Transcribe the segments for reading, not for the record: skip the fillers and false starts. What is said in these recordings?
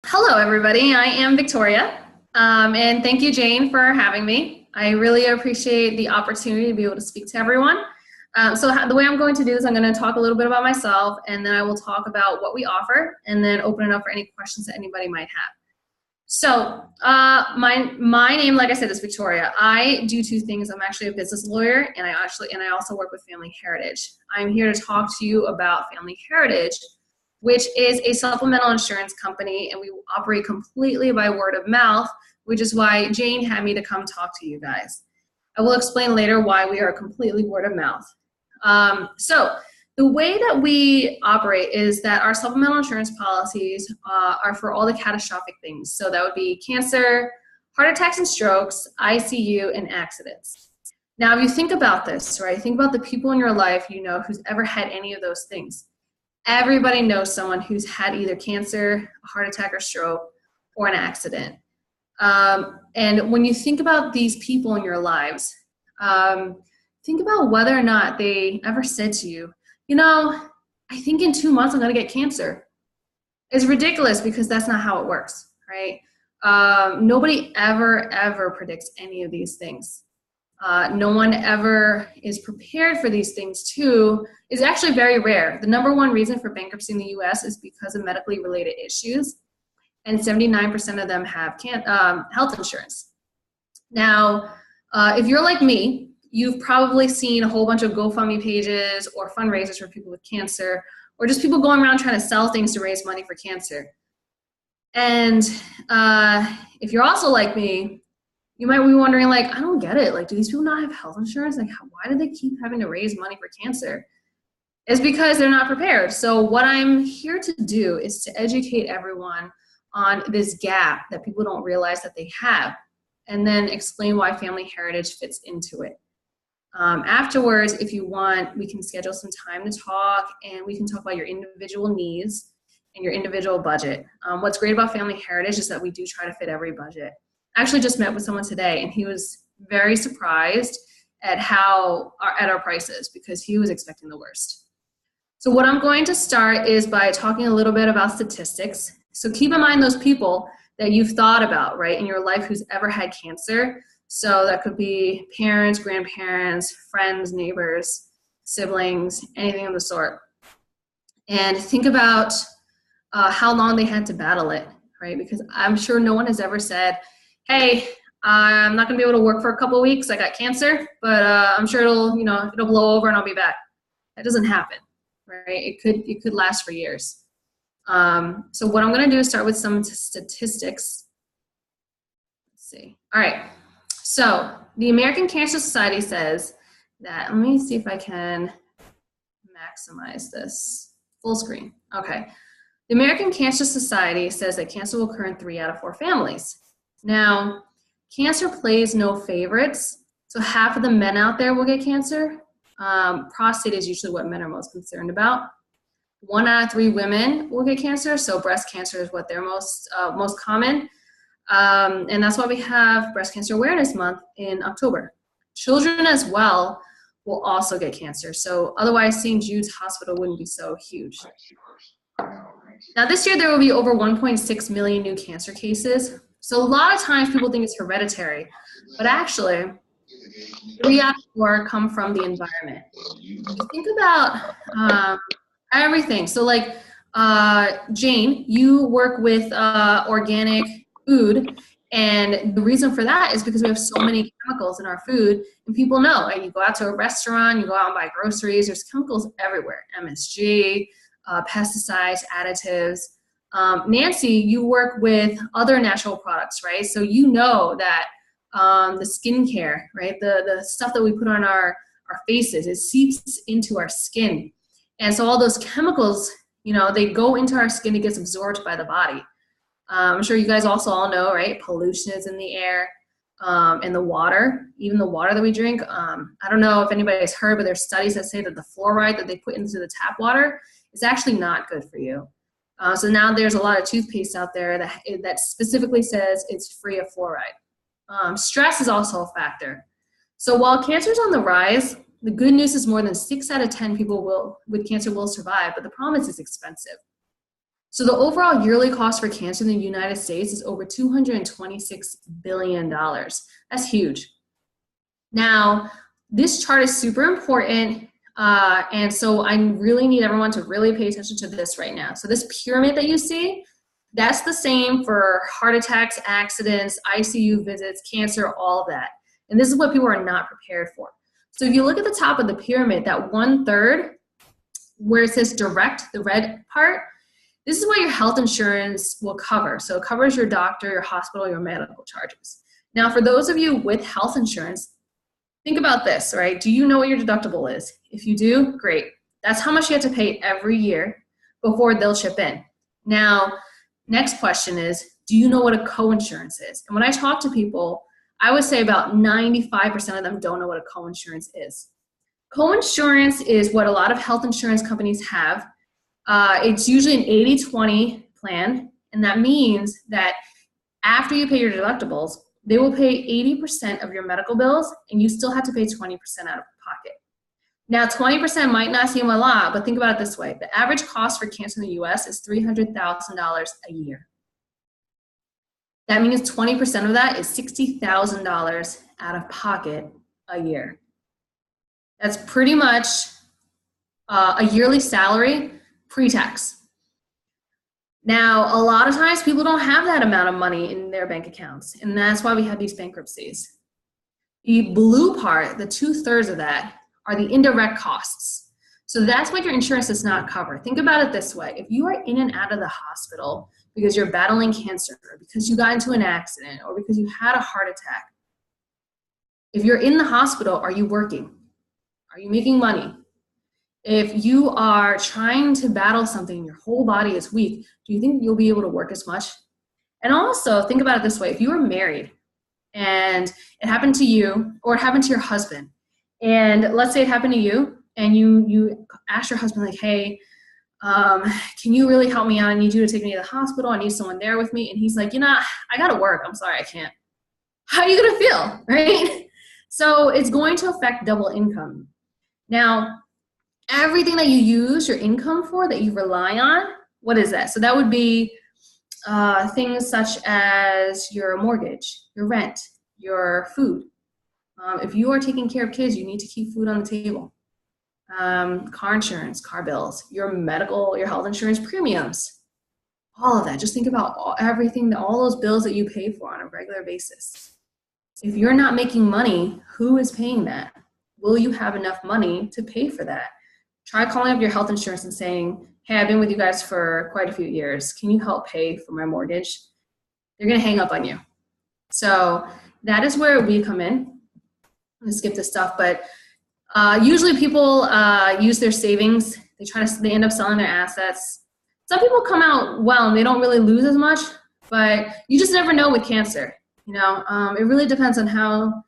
Hello, everybody. I am Victoria, and thank you, Jane, for having me. I really appreciate the opportunity to be able to speak to everyone. The way I'm going to do this, I'm going to talk a little bit about myself, and then I will talk about what we offer, and then open it up for any questions that anybody might have. My name, like I said, is Victoria. I do two things. I'm actually a business lawyer, and I also work with Family Heritage. I'm here to talk to you about Family Heritage, which is a supplemental insurance company, and we operate completely by word of mouth, which is why Jane had me to come talk to you guys. I will explain later why we are completely word of mouth. The way that we operate is that our supplemental insurance policies are for all the catastrophic things. So that would be cancer, heart attacks and strokes, ICU, and accidents. Now, if you think about this, right, think about the people in your life you know who's ever had any of those things. Everybody knows someone who's had either cancer, a heart attack or stroke, or an accident. And when you think about these people in your lives, think about whether or not they ever said to you, I think in 2 months I'm going to get cancer. It's ridiculous because that's not how it works, right? Nobody ever predicts any of these things. No one ever is prepared for these things too. Is actually very rare. The number one reason for bankruptcy in the US is because of medically related issues, and 79% of them have health insurance. Now, if you're like me, you've probably seen a whole bunch of GoFundMe pages or fundraisers for people with cancer, or just people going around trying to sell things to raise money for cancer. And if you're also like me, you might be wondering, like, I don't get it. Like, do these people not have health insurance? Like, why do they keep having to raise money for cancer? It's because they're not prepared. So what I'm here to do is to educate everyone on this gap that people don't realize that they have, and then explain why Family Heritage fits into it. Afterwards, if you want, we can schedule some time to talk, and we can talk about your individual needs and your individual budget. What's great about Family Heritage is that we do try to fit every budget. I actually just met with someone today, and he was very surprised at our prices, because he was expecting the worst. So what I'm going to start is by talking a little bit about statistics. So keep in mind those people that you've thought about, right, in your life who's ever had cancer. So that could be parents, grandparents, friends, neighbors, siblings, anything of the sort. And think about how long they had to battle it, right? Because I'm sure no one has ever said, hey, I'm not gonna be able to work for a couple of weeks, I got cancer, but I'm sure it'll blow over and I'll be back. That doesn't happen, right? It could last for years. So what I'm gonna do is start with some statistics. Let's see. All right. So the American Cancer Society says that, let me see if I can maximize this. Full screen. Okay. The American Cancer Society says that cancer will occur in 3 out of 4 families. Now, cancer plays no favorites. So half of the men out there will get cancer. Prostate is usually what men are most concerned about. 1 out of 3 women will get cancer. So breast cancer is what they're most common. And that's why we have Breast Cancer Awareness Month in October. Children as well will also get cancer. So otherwise, St. Jude's Hospital wouldn't be so huge. Now this year there will be over 1.6 million new cancer cases. So a lot of times people think it's hereditary, but actually 3 out of 4 come from the environment. You think about everything. So like Jane, you work with organic food, and the reason for that is because we have so many chemicals in our food, and people know, right? You go out to a restaurant, you go out and buy groceries, there's chemicals everywhere, MSG, pesticides, additives. Nancy, you work with other natural products, right? So you know that the skincare, right? The stuff that we put on our faces, it seeps into our skin. And so all those chemicals, they go into our skin, it gets absorbed by the body. I'm sure you guys also all know, right? Pollution is in the air, and the water, even the water that we drink. I don't know if anybody's heard, but there's studies that say that the fluoride that they put into the tap water is actually not good for you. So now there's a lot of toothpaste out there that specifically says it's free of fluoride. Stress is also a factor. So while cancer is on the rise, the good news is more than 6 out of 10 people with cancer will survive, but the problem is it's expensive. So the overall yearly cost for cancer in the United States is over $226 billion. That's huge. Now, this chart is super important, and so I really need everyone to really pay attention to this right now. So this pyramid that you see, that's the same for heart attacks, accidents, ICU visits, cancer, all of that. And this is what people are not prepared for. So if you look at the top of the pyramid, that 1/3, where it says direct, the red part, this is what your health insurance will cover. So it covers your doctor, your hospital, your medical charges. Now, for those of you with health insurance, think about this, right? Do you know what your deductible is? If you do, great. That's how much you have to pay every year before they'll chip in. Now, next question is, do you know what a coinsurance is? And when I talk to people, I would say about 95% of them don't know what a coinsurance is. Coinsurance is what a lot of health insurance companies have. It's usually an 80-20 plan, and that means that after you pay your deductibles, they will pay 80% of your medical bills, and you still have to pay 20% out of pocket. Now, 20% might not seem a lot, but think about it this way. The average cost for cancer in the US is $300,000 a year. That means 20% of that is $60,000 out of pocket a year. That's pretty much a yearly salary pre-tax. Now, a lot of times people don't have that amount of money in their bank accounts, and that's why we have these bankruptcies. The blue part, the 2/3 of that, are the indirect costs. So that's what your insurance does not cover. Think about it this way. If you are in and out of the hospital because you're battling cancer, or because you got into an accident, or because you had a heart attack, if you're in the hospital, are you working? Are you making money? If you are trying to battle something, your whole body is weak, do you think you'll be able to work as much? And also, think about it this way. If you were married and it happened to you, or it happened to your husband, and let's say it happened to you, and you asked your husband, like, hey, can you really help me out? I need you to take me to the hospital. I need someone there with me. And he's like, I got to work. I'm sorry, I can't. How are you going to feel, right? So it's going to affect double income. Now, everything that you use your income for, that you rely on, what is that? So that would be things such as your mortgage, your rent, your food. If you are taking care of kids, you need to keep food on the table. Car insurance, car bills, your medical, your health insurance premiums, all of that. Just think about everything, all those bills that you pay for on a regular basis. If you're not making money, who is paying that? Will you have enough money to pay for that? Try calling up your health insurance and saying, hey, I've been with you guys for quite a few years. Can you help pay for my mortgage? They're going to hang up on you. So that is where we come in. I'm going to skip this stuff, but usually people use their savings. They end up selling their assets. Some people come out well and they don't really lose as much, but you just never know with cancer. It really depends on how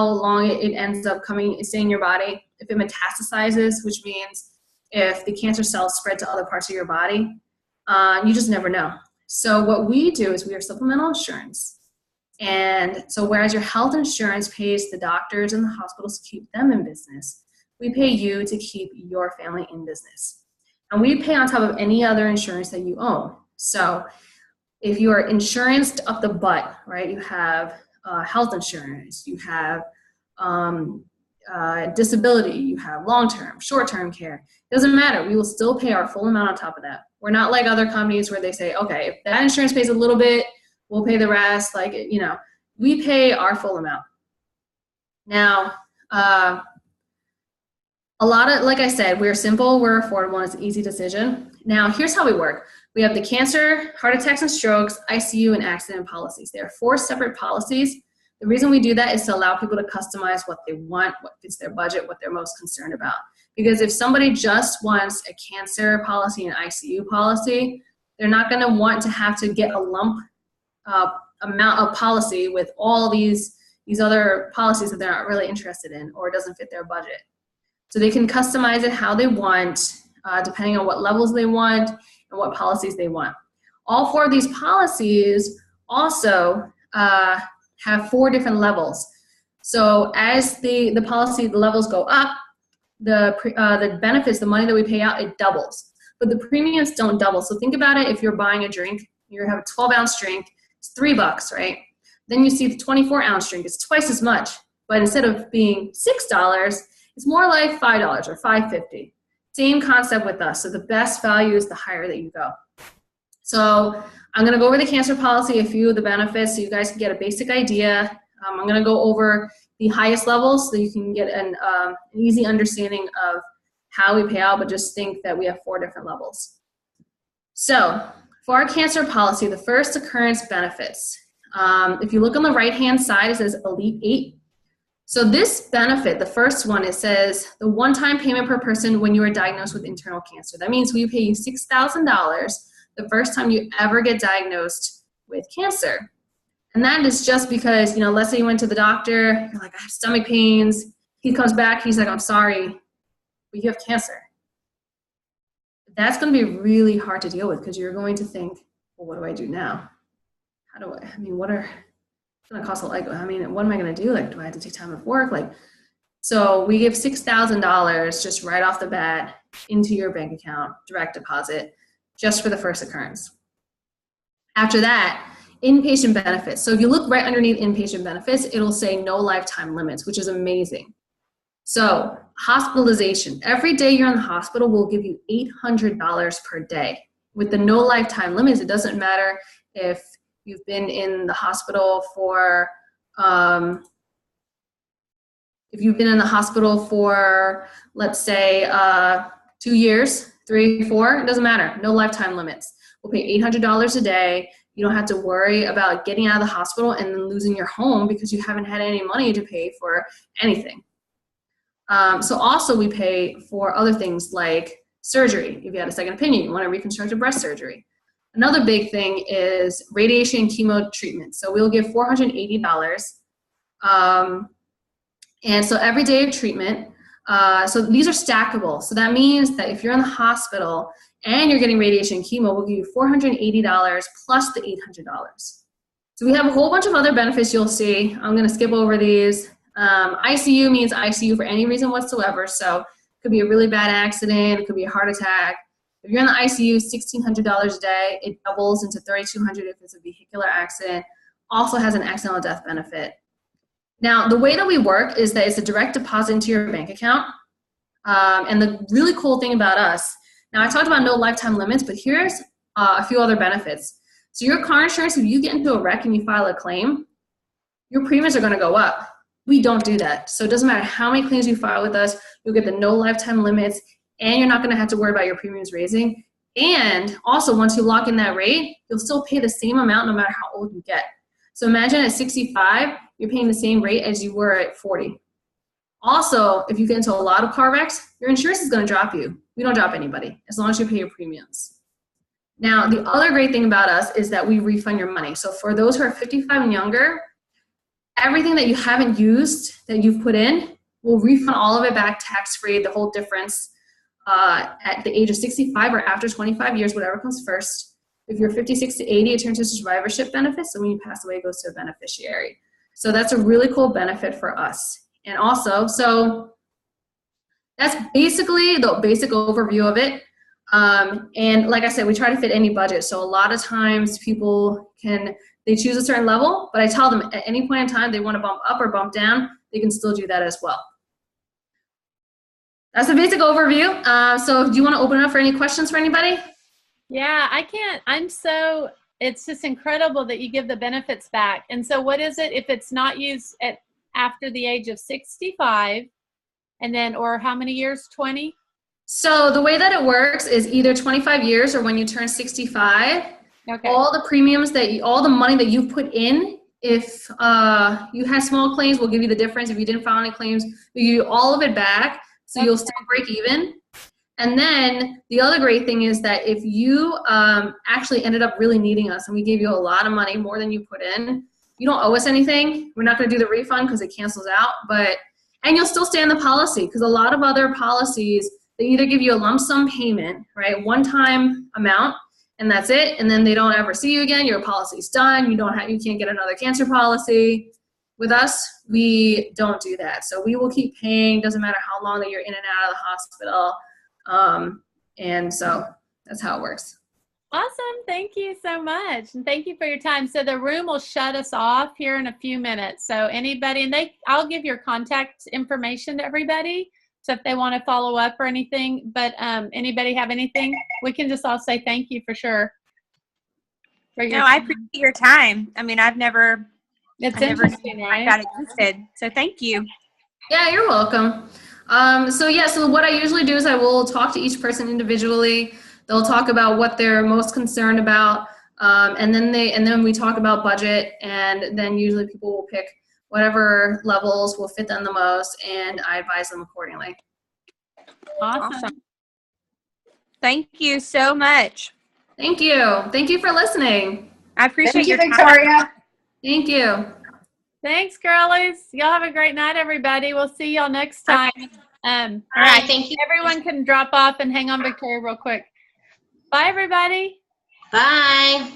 long it ends up staying in your body. If it metastasizes, which means if the cancer cells spread to other parts of your body, you just never know. So what we do is we are supplemental insurance. And so whereas your health insurance pays the doctors and the hospitals to keep them in business, we pay you to keep your family in business. And we pay on top of any other insurance that you own. So if you are insuranced up the butt, right, you have health insurance, you have disability, you have long-term, short-term care. Doesn't matter. We will still pay our full amount on top of that. We're not like other companies where they say, okay, if that insurance pays a little bit, we'll pay the rest. We pay our full amount. Now, like I said, we're simple, we're affordable, and it's an easy decision. Now, here's how we work. We have the cancer, heart attacks and strokes, ICU, and accident policies. There are 4 separate policies. The reason we do that is to allow people to customize what they want, what fits their budget, what they're most concerned about. Because if somebody just wants a cancer policy and ICU policy, they're not going to want to have to get a lump amount of policy with all these other policies that they're not really interested in, or it doesn't fit their budget. So they can customize it how they want, depending on what levels they want and what policies they want. All 4 of these policies also have 4 different levels. So as the policy levels go up, the benefits, the money that we pay out, it doubles. but the premiums don't double. So think about it, if you're buying a drink, you have a 12-ounce drink, it's $3, right? Then you see the 24-ounce drink, it's twice as much, but instead of being $6, it's more like $5 or $5.50. Same concept with us. So the best value is the higher that you go. So I'm going to go over the cancer policy, a few of the benefits, so you guys can get a basic idea. I'm going to go over the highest levels so you can get an easy understanding of how we pay out, but just think that we have 4 different levels. So for our cancer policy, the first occurrence benefits. If you look on the right-hand side, it says Elite 8. So this benefit, the first one, it says the one-time payment per person when you are diagnosed with internal cancer. That means we pay you $6,000 the first time you ever get diagnosed with cancer. And that is just because, let's say you went to the doctor, you're like, I have stomach pains. He comes back, he's like, I'm sorry, but you have cancer. That's going to be really hard to deal with because you're going to think, well, what do I do now? What it's going to cost what am I going to do? Like, do I have to take time off work? So we give $6,000 just right off the bat into your bank account, direct deposit, just for the first occurrence. After that, inpatient benefits. So if you look right underneath inpatient benefits, it'll say no lifetime limits, which is amazing. So hospitalization, every day you're in the hospital, we'll give you $800 per day. With the no lifetime limits, it doesn't matter if you've been in the hospital for, let's say, 2 years, 3, 4, it doesn't matter, no lifetime limits. We'll pay $800 a day. You don't have to worry about getting out of the hospital and then losing your home because you haven't had any money to pay for anything. So also we pay for other things like surgery. If you had a second opinion, you want to reconstruct a breast surgery. Another big thing is radiation and chemo treatment. So we'll give $480. And so every day of treatment, so these are stackable. So that means that if you're in the hospital and you're getting radiation and chemo, we'll give you $480 plus the $800. So we have a whole bunch of other benefits you'll see. I'm going to skip over these. ICU means ICU for any reason whatsoever. So it could be a really bad accident. It could be a heart attack. If you're in the ICU, $1,600 a day. It doubles into $3,200 if it's a vehicular accident. Also has an accidental death benefit. Now, the way that we work is that it's a direct deposit into your bank account. And the really cool thing about us, now I talked about no lifetime limits, but here's a few other benefits. So your car insurance, if you get into a wreck and you file a claim, your premiums are going to go up. We don't do that. So it doesn't matter how many claims you file with us, you'll get the no lifetime limits, and you're not going to have to worry about your premiums raising. And also, once you lock in that rate, you'll still pay the same amount no matter how old you get. So imagine at 65, you're paying the same rate as you were at 40. Also, if you get into a lot of car wrecks, your insurance is going to drop you. We don't drop anybody, as long as you pay your premiums. Now, the other great thing about us is that we refund your money. So for those who are 55 and younger, everything that you haven't used that you've put in, we'll refund all of it back tax-free, the whole difference at the age of 65 or after 25 years, whatever comes first. If you're 56 to 80, it turns to survivorship benefits. So when you pass away, it goes to a beneficiary. So that's a really cool benefit for us. And also, so that's basically the basic overview of it. And like I said, we try to fit any budget. So a lot of times people they choose a certain level, but I tell them at any point in time they want to bump up or bump down, they can still do that as well. That's the basic overview. So do you want to open it up for any questions for anybody? Yeah, I can't. It's just incredible that you give the benefits back. And so what is it if it's not used after the age of 65 and then, or how many years, 20? So the way that it works is either 25 years or when you turn 65, okay. All the premiums all the money that you put in, if you had small claims, we'll give you the difference. If you didn't file any claims, we give you all of it back. So you'll still break even. And then the other great thing is that if you actually ended up really needing us and we gave you a lot of money, more than you put in, you don't owe us anything. We're not going to do the refund because it cancels out. And you'll still stay in the policy because a lot of other policies, they either give you a lump sum payment, right, one-time amount, and that's it, and then they don't ever see you again. Your policy's done. You can't get another cancer policy. With us, we don't do that. So we will keep paying. Doesn't matter how long that you're in and out of the hospital. And so That's how it works. Awesome. Thank you so much. And thank you for your time. So the room will shut us off here in a few minutes. So anybody, and I'll give your contact information to everybody. So if they want to follow up or anything, but anybody have anything, we can just all say thank you for sure. No, I appreciate your time. I mean, I've never interesting, right? That existed. So thank you. Yeah, you're welcome. So what I usually do is I will talk to each person individually. They'll talk about what they're most concerned about, and then we talk about budget, and then usually people will pick whatever levels will fit them the most, and I advise them accordingly. Awesome. Thank you so much. Thank you. Thank you for listening. I appreciate your time. Victoria. Thank you. Thanks, girlies. Y'all have a great night, everybody. We'll see y'all next time. Okay. All right, thank you. Everyone can drop off and hang on Victoria real quick. Bye, everybody. Bye.